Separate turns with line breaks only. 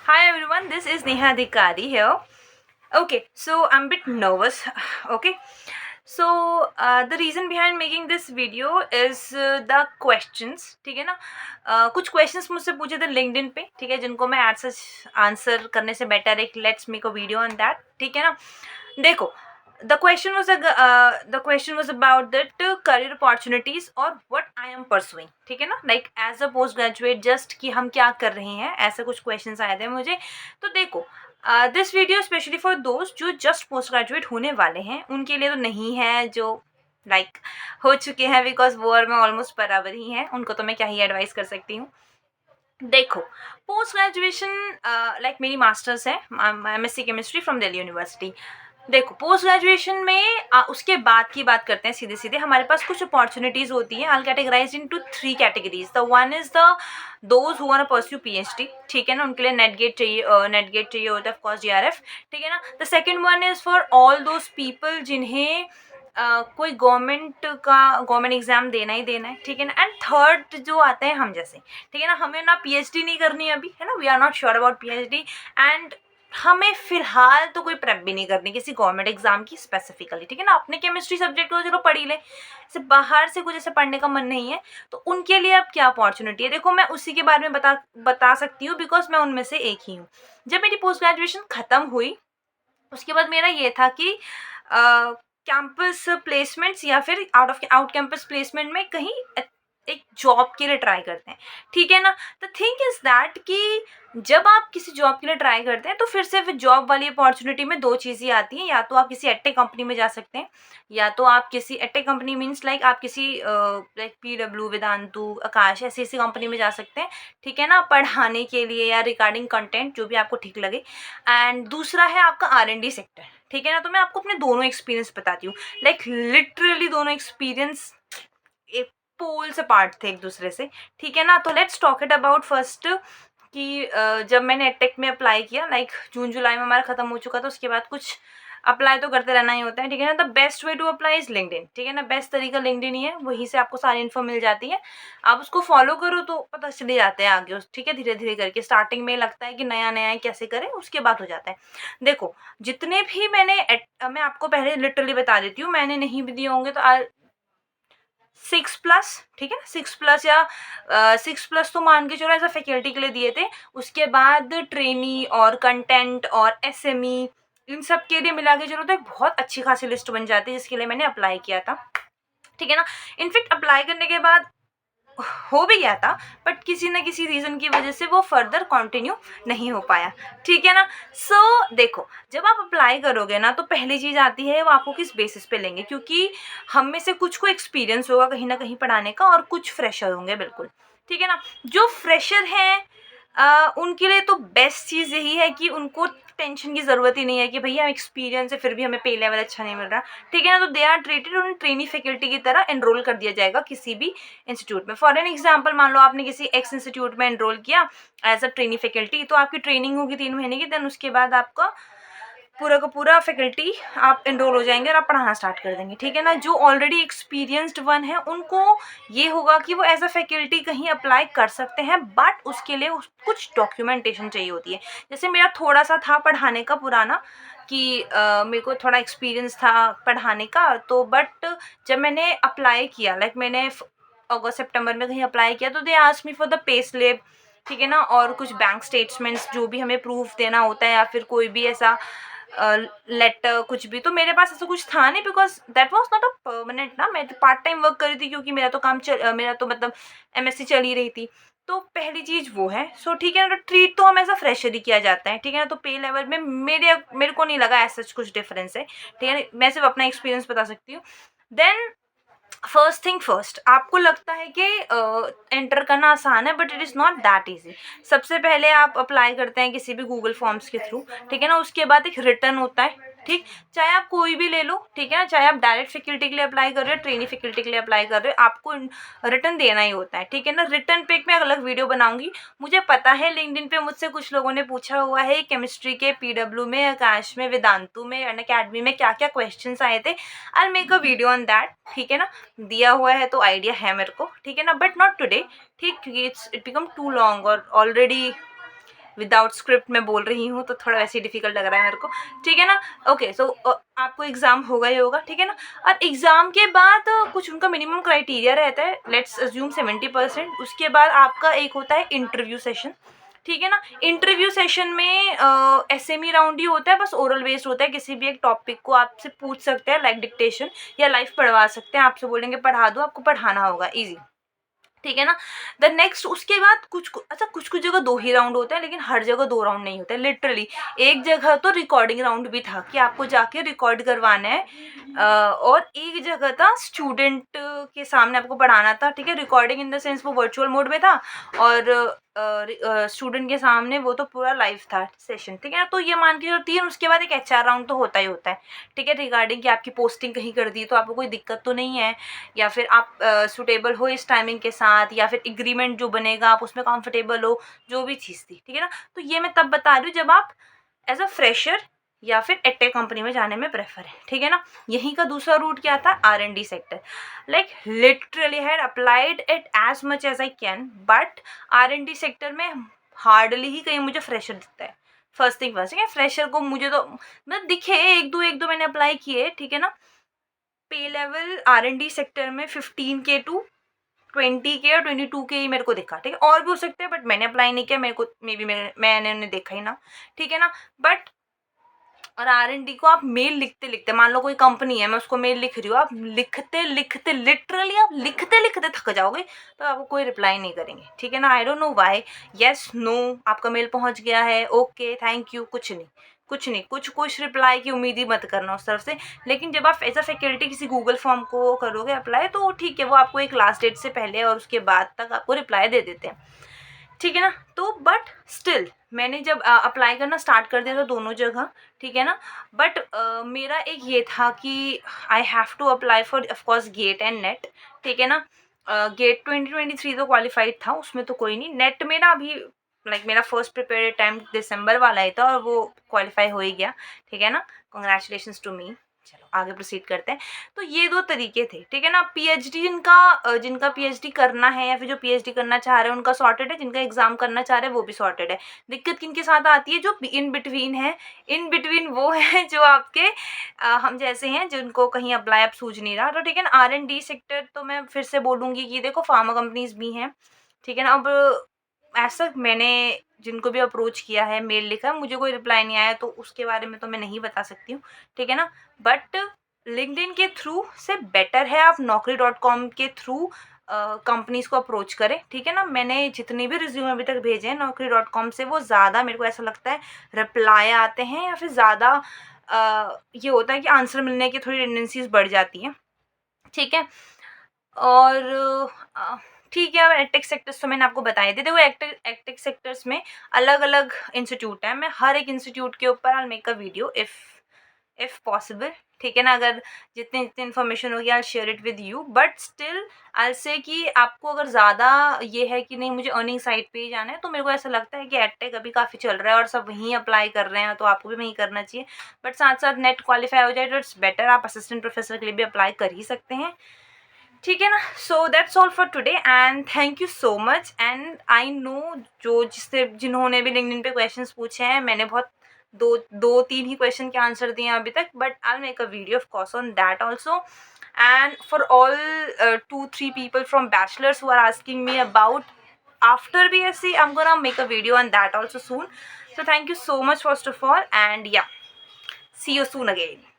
Hi everyone, this is Neha Adhikari here. Okay, so I'm a bit nervous. Okay, so the reason behind making this video is the questions. ठीक है ना, कुछ questions मुझसे पूछे थे LinkedIn पे, ठीक है, जिनको मैं आज सच आंसर करने से बेटर एक let's make a video on that. ठीक है ना. देखो, the question was about that career opportunities और what I am pursuing. ठीक है ना, like as a post graduate just कि हम क्या कर रहे हैं, ऐसे कुछ questions आए थे मुझे. तो देखो, दिस वीडियो स्पेशली फॉर दोस्त जो जस्ट पोस्ट ग्रेजुएट होने वाले हैं, उनके लिए तो नहीं है. जो लाइक हो चुके हैं, बिकॉज वो और मैं ऑलमोस्ट बराबर ही हैं, उनको तो मैं क्या ही एडवाइस कर सकती हूँ. देखो, पोस्ट ग्रेजुएशन लाइक मेरी मास्टर्स है MSc chemistry from Delhi university. देखो, पोस्ट ग्रेजुएशन में उसके बाद की बात करते हैं सीधे सीधे. हमारे पास कुछ अपॉर्चुनिटीज़ होती हैं. I categorise into 3 categories. The one is the those who want to pursue PhD. ठीक है ना, उनके लिए नेट गेट चाहिए होता है, ऑफ कोर्स GRF. ठीक है ना. The second one is for all those people जिन्हें कोई गवर्नमेंट एग्जाम देना ही देना है. ठीक है ना. एंड थर्ड जो आते हैं हम जैसे, ठीक है ना, हमें ना PhD नहीं करनी अभी, है ना, we are not sure about PhD. And हमें फिलहाल तो कोई प्रेप भी नहीं करनी किसी गवर्नमेंट एग्जाम की स्पेसिफिकली. ठीक है ना, अपने केमिस्ट्री सब्जेक्ट को चलो पढ़ ही ले, से बाहर से कुछ ऐसे पढ़ने का मन नहीं है, तो उनके लिए अब क्या अपॉर्चुनिटी है. देखो, मैं उसी के बारे में बता सकती हूँ, बिकॉज मैं उनमें से एक ही हूँ. जब मेरी पोस्ट ग्रेजुएशन ख़त्म हुई, उसके बाद मेरा ये था कि कैंपस प्लेसमेंट्स या फिर आउट कैंपस प्लेसमेंट में कहीं एक जॉब के लिए ट्राई करते हैं. ठीक है ना. द थिंग इज़ दैट कि जब आप किसी जॉब के लिए ट्राई करते हैं, तो फिर से फिर जॉब वाली अपॉर्चुनिटी में दो चीज़ें आती हैं. या तो आप किसी एडटेक कंपनी में जा सकते हैं, या तो आप किसी एडटेक कंपनी मीन्स लाइक आप किसी लाइक PW, वेदांतु, आकाश ऐसी ऐसी कंपनी में जा सकते हैं. ठीक है ना, पढ़ाने के लिए या रिगार्डिंग कंटेंट जो भी आपको ठीक लगे. एंड दूसरा है आपका R&D सेक्टर. ठीक है ना. तो मैं आपको अपने दोनों एक्सपीरियंस बताती हूँ. लाइक लिटरली दोनों एक्सपीरियंस एक पोल से पार्ट थे एक दूसरे से. ठीक है ना. तो let's talk it about first कि जब मैंने एडटेक में अप्लाई किया, लाइक जून जुलाई में हमारा ख़त्म हो चुका था, उसके बाद कुछ अप्लाई तो करते रहना ही होता है. ठीक है ना. The best way to apply is LinkedIn. ठीक है ना, बेस्ट तरीका लिंक्डइन ही है, वहीं से आपको सारी इन्फो मिल जाती है. आप उसको फॉलो करो तो पता चले जाते हैं आगे उस. ठीक है, धीरे धीरे करके स्टार्टिंग में लगता है कि नया नया है, कैसे करें, उसके बाद हो जाता है. देखो, जितने भी मैं आपको पहले लिटरली बता देती हूँ, मैंने नहीं भी दिए होंगे तो 6+. ठीक है ना, 6+ या 6+ तो मान के चलो एज अ फैकल्टी के लिए दिए थे. उसके बाद ट्रेनी और कंटेंट और SME, इन सब के लिए मिला के चलो तो एक बहुत अच्छी खासी लिस्ट बन जाती है, जिसके लिए मैंने अप्लाई किया था. ठीक है ना. इनफेक्ट अप्लाई करने के बाद हो भी गया था, बट किसी न किसी रीज़न की वजह से वो फर्दर कंटिन्यू नहीं हो पाया. ठीक है ना. सो देखो, जब आप अप्लाई करोगे ना, तो पहली चीज़ आती है वो आपको किस बेसिस पे लेंगे, क्योंकि हम में से कुछ को एक्सपीरियंस होगा कहीं ना कहीं पढ़ाने का, और कुछ फ्रेशर होंगे बिल्कुल. ठीक है ना. जो फ्रेशर हैं उनके लिए तो बेस्ट चीज़ यही है कि उनको टेंशन की ज़रूरत ही नहीं है कि भैया एक्सपीरियंस है फिर भी हमें पे लेवल अच्छा नहीं मिल रहा. ठीक है ना. तो दे आर ट्रीटेड, उन्हें ट्रेनी फैकल्टी की तरह एनरोल कर दिया जाएगा किसी भी इंस्टीट्यूट में. फॉर एन एग्जाम्पल, मान लो आपने किसी एक्स इंस्टीट्यूट में एनरोल किया एज अ ट्रेनी फैकल्टी, तो आपकी ट्रेनिंग होगी 3 महीने की. देन उसके बाद आपका पूरा का पूरा फैकल्टी आप एनरोल हो जाएंगे और आप पढ़ाना स्टार्ट कर देंगे. ठीक है ना. जो ऑलरेडी एक्सपीरियंस्ड वन है, उनको ये होगा कि वो एज अ फैकल्टी कहीं अप्लाई कर सकते हैं, बट उसके लिए कुछ डॉक्यूमेंटेशन चाहिए होती है. जैसे मेरा थोड़ा सा था पढ़ाने का पुराना, कि मेरे को थोड़ा एक्सपीरियंस था पढ़ाने का, तो बट जब मैंने अप्लाई किया, लाइक मैंने अगस्त सितंबर में कहीं अप्लाई किया, तो they asked me for the pay slip. ठीक है ना. और कुछ बैंक स्टेटमेंट्स जो भी हमें प्रूफ देना होता है, या फिर कोई भी ऐसा लेटर कुछ भी. तो मेरे पास ऐसा कुछ था नहीं, because that was not a permanent ना, मैं तो पार्ट टाइम वर्क कर रही थी, क्योंकि मेरा तो मतलब MSc चल ही रही थी. तो पहली चीज़ वो है. सो ठीक है ना. तो ट्रीट तो हम एज अ फ्रेशर ही किया जाता है. ठीक है ना. तो पे लेवल में मेरे को नहीं लगा ऐसा कुछ डिफरेंस है. ठीक है. मैं सिर्फ अपना एक्सपीरियंस बता सकती हूँ. देन फर्स्ट थिंग फर्स्ट, आपको लगता है कि एंटर करना आसान है, but it is not that easy. सबसे पहले आप अप्लाई करते हैं किसी भी गूगल फॉर्म्स के थ्रू. ठीक है ना. उसके बाद एक रिटर्न होता है. ठीक, चाहे आप कोई भी ले लो. ठीक है ना. चाहे आप डायरेक्ट फैकल्टी के लिए अप्लाई कर रहे हो, ट्रेनी फैकल्टी के लिए अप्लाई कर रहे हो, आपको रिटर्न देना ही होता है. ठीक है ना. रिटर्न पे मैं अलग वीडियो बनाऊंगी. मुझे पता है लिंक्डइन पे मुझसे कुछ लोगों ने पूछा हुआ है केमिस्ट्री के PW में, आकाश में, वेदांतु में, अनअकैडमी में क्या क्या क्वेश्चंस आए थे. I make a video on that. ठीक है ना. दिया हुआ है तो आइडिया है मेरे को. ठीक है ना. But not today. ठीक, क्योंकि इट बिकम टू लॉन्ग और ऑलरेडी विदाउट स्क्रिप्ट मैं बोल रही हूँ तो थोड़ा वैसे ही डिफिकल्ट लग रहा है मेरे को, ठीक है ना। ओके, सो आपको एग्ज़ाम होगा ही होगा, ठीक है ना। और एग्ज़ाम के बाद कुछ उनका मिनिमम क्राइटेरिया रहता है, लेट्स अज्यूम 70%। उसके बाद आपका एक होता है इंटरव्यू सेशन, ठीक है ना। इंटरव्यू सेशन में एसएमई राउंड ही होता है, बस ओरल बेस्ड होता है। किसी भी एक टॉपिक को आपसे पूछ सकते हैं, लाइक डिक्टेशन, या लाइव पढ़वा सकते हैं। आपसे बोलेंगे पढ़ा दो, आपको पढ़ाना होगा, ईजी, ठीक है ना। द नेक्स्ट उसके बाद कुछ कुछ जगह 2 ही राउंड होता है, लेकिन हर जगह 2 राउंड नहीं होता है। लिटरली एक जगह तो रिकॉर्डिंग राउंड भी था कि आपको जाके रिकॉर्ड करवाना है, और एक जगह था स्टूडेंट के सामने आपको पढ़ाना था, ठीक है। रिकॉर्डिंग इन द सेंस वो वर्चुअल मोड में था, और स्टूडेंट के सामने वो तो पूरा लाइव था सेशन, ठीक है ना। तो ये मान के जो 3, उसके बाद एक एचआर राउंड तो होता ही होता है, ठीक है। रिगार्डिंग कि आपकी पोस्टिंग कहीं कर दी तो आपको कोई दिक्कत तो नहीं है, या फिर आप सूटेबल हो इस टाइमिंग के साथ, या फिर एग्रीमेंट जो बनेगा आप उसमें कंफर्टेबल हो, जो भी चीज़ थी, ठीक है ना। तो ये मैं तब बता रही हूँ जब आप एज अ फ्रेशर या फिर एटेक कंपनी में जाने में प्रेफर है, ठीक है ना। यहीं का दूसरा रूट क्या था, R&D sector. Like literally had applied it as much as I can, but R&D sector में हार्डली ही कहीं मुझे फ्रेशर दिखता है। फर्स्ट थिंग फर्स्ट, ठीक है। फ्रेशर को मुझे तो मतलब दिखे एक दो मैंने अप्लाई किए, ठीक है ना। पे लेवल R&D सेक्टर में 15K टू 20K और 22K ही मेरे को दिखा, ठीक है। और भी हो सकते हैं, बट मैंने अप्लाई नहीं किया, मेरे को मे बी मैंने उन्हें देखा ही ना, ठीक है ना। बट और R&D को आप मेल लिखते लिखते, मान लो कोई कंपनी है, मैं उसको मेल लिख रही हूँ, आप लिखते लिखते लिटरली आप लिखते लिखते थक जाओगे, तो आपको कोई रिप्लाई नहीं करेंगे, ठीक है ना। I don't know why, yes no, आपका मेल पहुंच गया है, ओके थैंक यू, कुछ नहीं कुछ नहीं, कुछ रिप्लाई की उम्मीद ही मत करना उस तरफ से। लेकिन जब आप एज अ फैकल्टी किसी गूगल फॉर्म को करोगे अप्लाई, तो ठीक है, वो आपको एक लास्ट डेट से पहले और उसके बाद तक आपको रिप्लाई दे देते हैं, ठीक है ना। तो बट स्टिल मैंने जब अप्लाई करना स्टार्ट कर दिया था दोनों जगह, ठीक है ना। बट मेरा एक ये था कि I have to apply for of course GATE and NET, ठीक है ना। गेट 2023 तो क्वालिफाइड था, उसमें तो कोई नहीं। नेट में ना अभी लाइक मेरा फर्स्ट प्रिपेयर अटैम्प्ट दिसंबर वाला ही था, और वो क्वालिफाई हो ही गया, ठीक है ना। Congratulations to me. चलो आगे प्रोसीड करते हैं। तो ये 2 तरीके थे, ठीक है ना। पीएचडी जिनका पीएचडी करना है, या फिर जो पीएचडी करना चाह रहे हैं उनका सॉर्टेड है, जिनका एग्जाम करना चाह रहे हैं वो भी सॉर्टेड है। दिक्कत किनके साथ आती है, जो इन बिटवीन है। इन बिटवीन वो है जो आपके हम जैसे हैं, जिनको कहीं अप्लाई अब सूझ नहीं रहा, तो ठीक है ना। R&D सेक्टर तो मैं फिर से बोलूँगी कि देखो फार्मा कंपनीज भी हैं, ठीक है ना। अब ऐसा मैंने जिनको भी अप्रोच किया है, मेल लिखा है, मुझे कोई रिप्लाई नहीं आया, तो उसके बारे में तो मैं नहीं बता सकती हूँ, ठीक है ना। बट लिंक्डइन के थ्रू से बेटर है आप naukri.com के थ्रू कंपनीज को अप्रोच करें, ठीक है ना। मैंने जितने भी रिज्यूम अभी तक भेजे हैं naukri.com से, वो ज़्यादा मेरे को ऐसा लगता है रिप्लाई आते हैं, या फिर ज़्यादा ये होता है कि आंसर मिलने की थोड़ी टेंडेंसीज बढ़ जाती हैं, ठीक है। और ठीक है, अब एडटेक सेक्टर्स तो मैंने आपको बताए थे। देखो एडटेक सेक्टर्स में अलग अलग इंस्टीट्यूट हैं, मैं हर एक इंस्टीट्यूट के ऊपर I make a video if possible, ठीक है ना। अगर जितनी जितनी इन्फॉर्मेशन होगी I share it with you, but still I से कि आपको अगर ज़्यादा ये है कि नहीं मुझे अर्निंग साइड पे ही जाना है, तो मेरे को ऐसा लगता है कि एडटेक अभी काफ़ी चल रहा है और सब वहीं अप्लाई कर रहे हैं, तो आपको भी वहीं करना चाहिए। बट साथ साथ नेट क्वालिफाई हो जाए तो इट्स बेटर, आप असिस्टेंट प्रोफेसर के लिए भी अप्लाई कर ही सकते हैं, ठीक है ना। So that's all for today and thank you so much. And I know जिन्होंने भी लिंक्डइन पे क्वेश्चंस पूछे हैं, मैंने बहुत 2-3 ही क्वेश्चन के आंसर दिए हैं अभी तक, but I make a video of course on that also. And for all 2-3 people from bachelors who are asking me about after BSc, I'm gonna make a video on that also soon. So thank you so much first of all, and yeah, see you soon again.